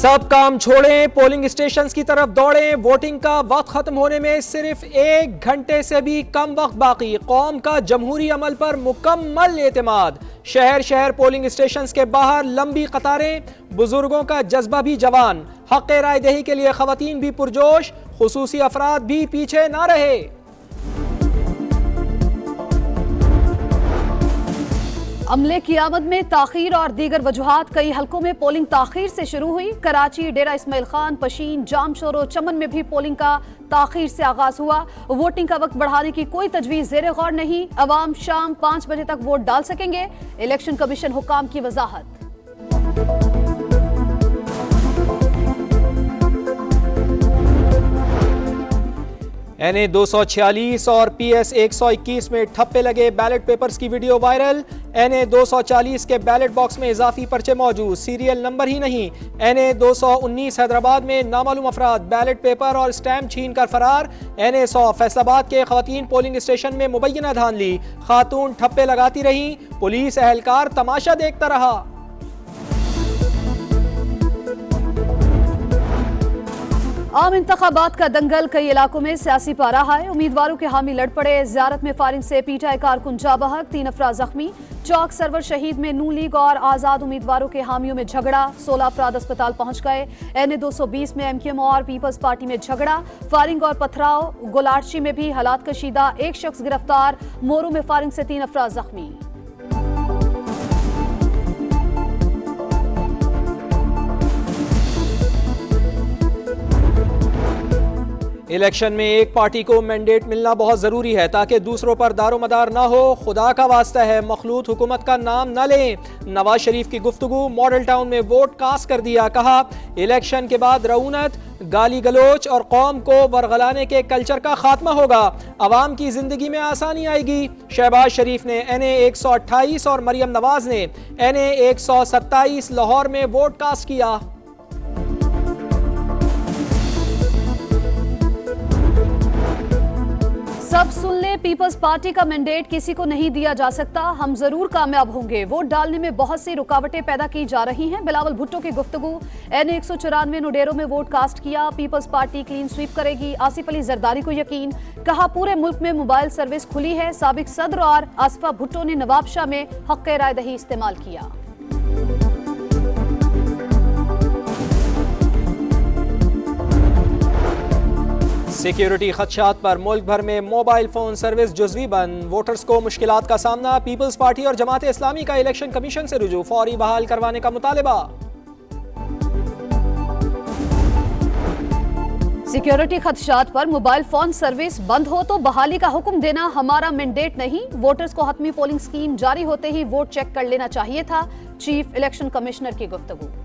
सब काम छोड़ें, पोलिंग स्टेशंस की तरफ दौड़ें। वोटिंग का वक्त खत्म होने में सिर्फ 1 घंटे से भी कम वक्त बाकी। कौम का जमहूरी अमल पर मुकम्मल एतमाद। शहर शहर पोलिंग स्टेशंस के बाहर लंबी कतारें, बुजुर्गों का जज्बा भी जवान। हक़ राय दही के लिए खवातीन भी पुरजोश, खुसूसी अफराद भी पीछे ना रहे। अमले की आमद में ताखीर और दीगर वजूहात। कई हलकों में पोलिंग ताखीर से शुरू हुई। कराची, डेरा इस्माइल खान, पशीन, जामशोर और चमन में भी पोलिंग का ताखीर से आगाज हुआ। वोटिंग का वक्त बढ़ाने की कोई तजवीज ज़ेरे गौर नहीं। अवाम शाम 5 बजे तक वोट डाल सकेंगे। इलेक्शन कमीशन हुक्काम की वजाहत। NA 246 और PS 121 में ठप्पे लगे बैलेट पेपर्स की वीडियो वायरल। NA 240 के बैलेट बॉक्स में इजाफी पर्चे मौजूद, सीरियल नंबर ही नहीं। NA 219 हैदराबाद में नामालूम अफराद बैलेट पेपर और स्टैम्प छीन कर फरार। NA 100 फैसलाबाद के खवातीन पोलिंग स्टेशन में मुबैना धांधली, खातून ठप्पे लगाती रही, पुलिस एहलकार तमाशा देखता रहा। आम इंतखाबात का दंगल कई इलाकों में सियासी पारा है। उम्मीदवारों के हामी लड़ पड़े। ज़ियारत में फायरिंग से पीटा कारकुन जा बहक, 3 अफराद जख्मी। चौक सरवर शहीद में नून लीग और आज़ाद उम्मीदवारों के हामियों में झगड़ा, 16 अफराद अस्पताल पहुंच गए। NA 220 में MQM और पीपल्स पार्टी में झगड़ा, फायरिंग और पथराव। गोलार्ची में भी हालात कशीदा, 1 शख्स गिरफ्तार। मोरू में फायरिंग से 3 अफराद जख्मी। इलेक्शन में एक पार्टी को मैंडेट मिलना बहुत ज़रूरी है ताकि दूसरों पर दारोमदार ना हो। खुदा का वास्ता है मखलूत हुकूमत का नाम न लें। नवाज शरीफ की गुफ्तगू, मॉडल टाउन में वोट कास्ट कर दिया। कहा इलेक्शन के बाद रऊनत, गाली गलोच और कौम को वरगलाने के कल्चर का खात्मा होगा। अवाम की जिंदगी में आसानी आएगी। शहबाज शरीफ ने NA 128 और मरियम नवाज ने NA 127 लाहौर में वोट कास्ट किया। सब सुन ले, पीपल्स पार्टी का मैंडेट किसी को नहीं दिया जा सकता। हम जरूर कामयाब होंगे। वोट डालने में बहुत सी रुकावटें पैदा की जा रही हैं। बिलावल भुट्टो की गुफ्तगू। NA 194 नुडेरों में वोट कास्ट किया। पीपल्स पार्टी क्लीन स्वीप करेगी। आसिफ अली जरदारी को यकीन। कहा पूरे मुल्क में मोबाइल सर्विस खुली है। साबिक सदर और आसफा भुट्टो ने नवाबशाह में हक़ राय दही इस्तेमाल किया। सिक्योरिटी खदशात पर मुल्क भर में मोबाइल फोन सर्विस जुज़वी बंद। वोटर्स को मुश्किलात का सामना। पीपल्स पार्टी और जमात इस्लामी का इलेक्शन कमीशन से रुजू, फौरी बहाल करवाने का मुतालिबा। सिक्योरिटी खदशात पर मोबाइल फोन सर्विस बंद हो तो बहाली का हुक्म देना हमारा मैंडेट नहीं। वोटर्स को हतमी पोलिंग स्कीम जारी होते ही वोट चेक कर लेना चाहिए था। चीफ इलेक्शन कमिश्नर की गुफ्तगू।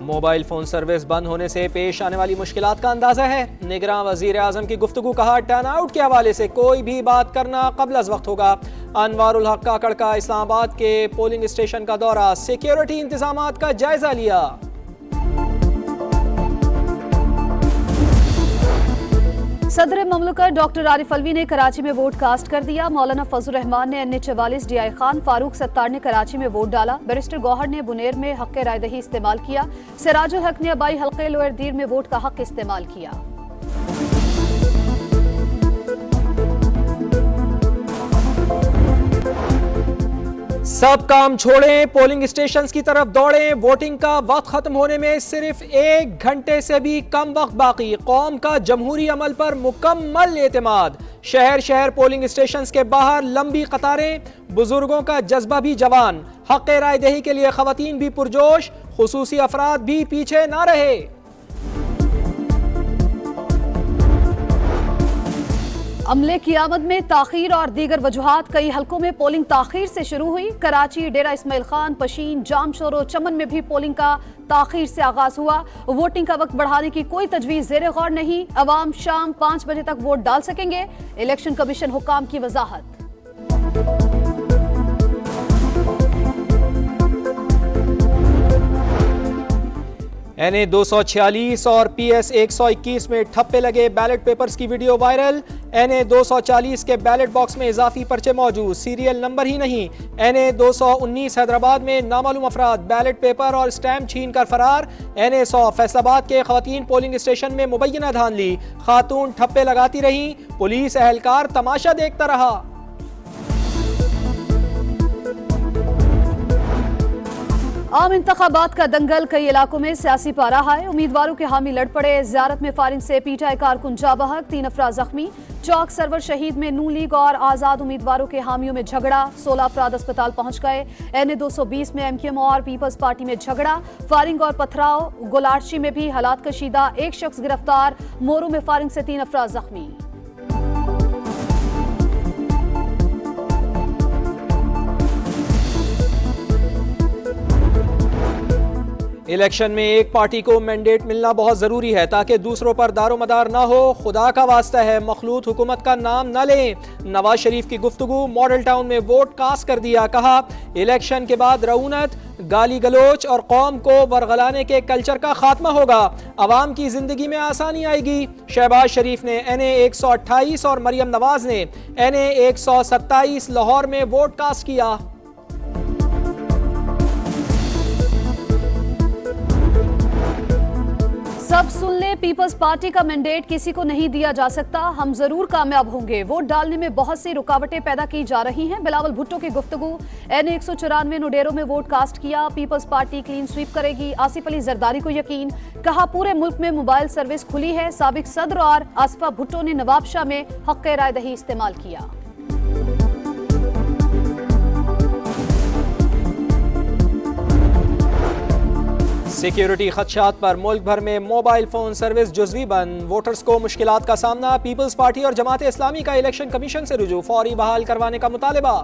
मोबाइल फोन सर्विस बंद होने से पेश आने वाली मुश्किलात का अंदाजा है। निगरान वजीर आजम की गुफ्तगू। कहा टर्न आउट के हवाले से कोई भी बात करना कबल अज़ वक्त होगा। अनवारुल हक काकड़ का इस्लामाबाद के पोलिंग स्टेशन का दौरा, सिक्योरिटी इंतजामात का जायजा लिया। सदर ममलकत डॉक्टर आरिफ अलवी ने कराची में वोट कास्ट कर दिया। मौलाना फजल रहमान ने NA 44, DI खान, फारूक सत्तार ने कराची में वोट डाला। बैरिस्टर गौहर ने बुनेर में हक़ राय दही इस्तेमाल किया। सिराजुल हक ने अबाई हल्के लोअर दीर में वोट का हक इस्तेमाल किया। सब काम छोड़ें, पोलिंग स्टेशंस की तरफ दौड़ें। वोटिंग का वक्त खत्म होने में सिर्फ 1 घंटे से भी कम वक्त बाकी। कौम का जमहूरी अमल पर मुकम्मल एतमाद। शहर शहर पोलिंग स्टेशंस के बाहर लंबी कतारें, बुजुर्गों का जज्बा भी जवान। हक़ राय दही के लिए खवातीन भी पुरजोश, खुसूसी अफराद भी पीछे ना रहे। अमले की आमद में ताखीर और दीगर वजूहात। कई हलकों में पोलिंग ताखीर से शुरू हुई। कराची, डेरा इस्माइल खान, पशीन, जामशोर और चमन में भी पोलिंग का ताखीर से आगाज हुआ। वोटिंग का वक्त बढ़ाने की कोई तजवीज ज़ेरे गौर नहीं। अवाम शाम 5 बजे तक वोट डाल सकेंगे। इलेक्शन कमीशन हुक्काम की वजाहत। NA 246 और PS 121 में ठप्पे लगे बैलेट पेपर्स की वीडियो वायरल। NA 240 के बैलेट बॉक्स में इजाफी पर्चे मौजूद, सीरियल नंबर ही नहीं। NA 219 हैदराबाद में नामालूम अफराद बैलेट पेपर और स्टैम्प छीन कर फरार। NA 100 फैसलाबाद के खवातीन पोलिंग स्टेशन में मुबैना धांधली, खातून ठप्पे लगाती रही, पुलिस एहलकार तमाशा देखता रहा। आम इंतखाबात का दंगल कई इलाकों में सियासी पारा है। उम्मीदवारों के हामी लड़ पड़े, जियारत में फायरिंग से पीटा कारकुन जा बहक, 3 अफराद जख्मी। चौक सरवर शहीद में नून लीग और आजाद उम्मीदवारों के हामियों में झगड़ा, 16 अफराद अस्पताल पहुंच गए। NA 220 में MQM और पीपल्स पार्टी में झगड़ा, फायरिंग और पथराव। गोलार्ची में भी हालात कशीदा, एक शख्स गिरफ्तार। मोरू में फायरिंग से 3 अफराद जख्मी। इलेक्शन में एक पार्टी को मैंडेट मिलना बहुत जरूरी है ताकि दूसरों पर दारोमदार ना हो। खुदा का वास्ता है मखलूत हुकूमत का नाम न लें। नवाज शरीफ की गुफ्तगू, मॉडल टाउन में वोट कास्ट कर दिया। कहा इलेक्शन के बाद रऊनत, गाली गलोच और कौम को वरगलाने के कल्चर का खात्मा होगा। अवाम की जिंदगी में आसानी आएगी। शहबाज शरीफ ने NA 128 और मरियम नवाज ने NA 127 लाहौर में वोट कास्ट किया। सब सुन ले, पीपल्स पार्टी का मैंडेट किसी को नहीं दिया जा सकता। हम जरूर कामयाब होंगे। वोट डालने में बहुत सी रुकावटें पैदा की जा रही हैं। बिलावल भुट्टो की गुफ्तगू। NA 194 नुडेरों में वोट कास्ट किया, पीपल्स पार्टी क्लीन स्वीप करेगी। आसिफ अली जरदारी को यकीन, कहा पूरे मुल्क में मोबाइल सर्विस खुली है। साबिक सदर और आसफा भुट्टो ने नवाबशाह में हक राय दही इस्तेमाल किया। सिक्योरिटी खदशात पर मुल्क भर में मोबाइल फोन सर्विस जुज़वी बंद, वोटर्स को मुश्किलात का सामना। पीपल्स पार्टी और जमात इस्लामी का इलेक्शन कमीशन से रुजू, फौरी बहाल करवाने का मुतालिबा।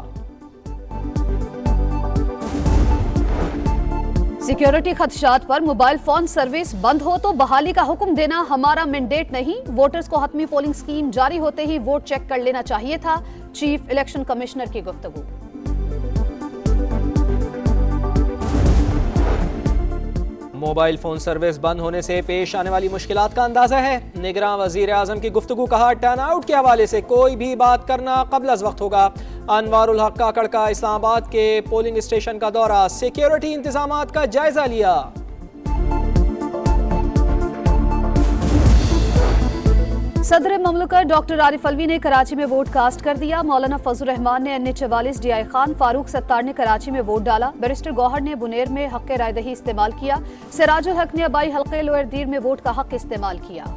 सिक्योरिटी खदशात पर मोबाइल फोन सर्विस बंद हो तो बहाली का हुक्म देना हमारा मैंडेट नहीं। वोटर्स को हतमी पोलिंग स्कीम जारी होते ही वोट चेक कर लेना चाहिए था। चीफ इलेक्शन कमिश्नर की गुफ्तगू। मोबाइल फोन सर्विस बंद होने से पेश आने वाली मुश्किलात का अंदाजा है। निगरान वजीर आजम की गुफ्तगू। कहा टर्न आउट के हवाले से कोई भी बात करना कबल अज़ वक्त होगा। अनवारुल हक काकड़ का इस्लामाबाद के पोलिंग स्टेशन का दौरा, सिक्योरिटी इंतजामात का जायजा लिया। सदर ममलकत डॉक्टर आरिफ अलवी ने कराची में वोट कास्ट कर दिया। मौलाना फजल रहमान ने NA 44, DI खान, फारूक सत्तार ने कराची में वोट डाला। बैरिस्टर गौहर ने बुनेर में हक राय दही इस्तेमाल किया। सिराजुल हक ने अबाई हल्के लोअर दीर में वोट का हक इस्तेमाल किया।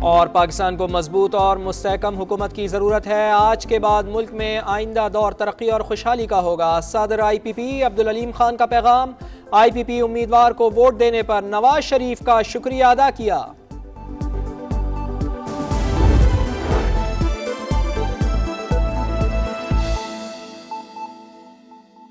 और पाकिस्तान को मजबूत और मुस्तहकम हुकूमत की ज़रूरत है। आज के बाद मुल्क में आइंदा दौर तरक्की और खुशहाली का होगा। सदर IPP अब्दुल अलीम खान का पैगाम। IPP उम्मीदवार को वोट देने पर नवाज शरीफ का शुक्रिया अदा किया।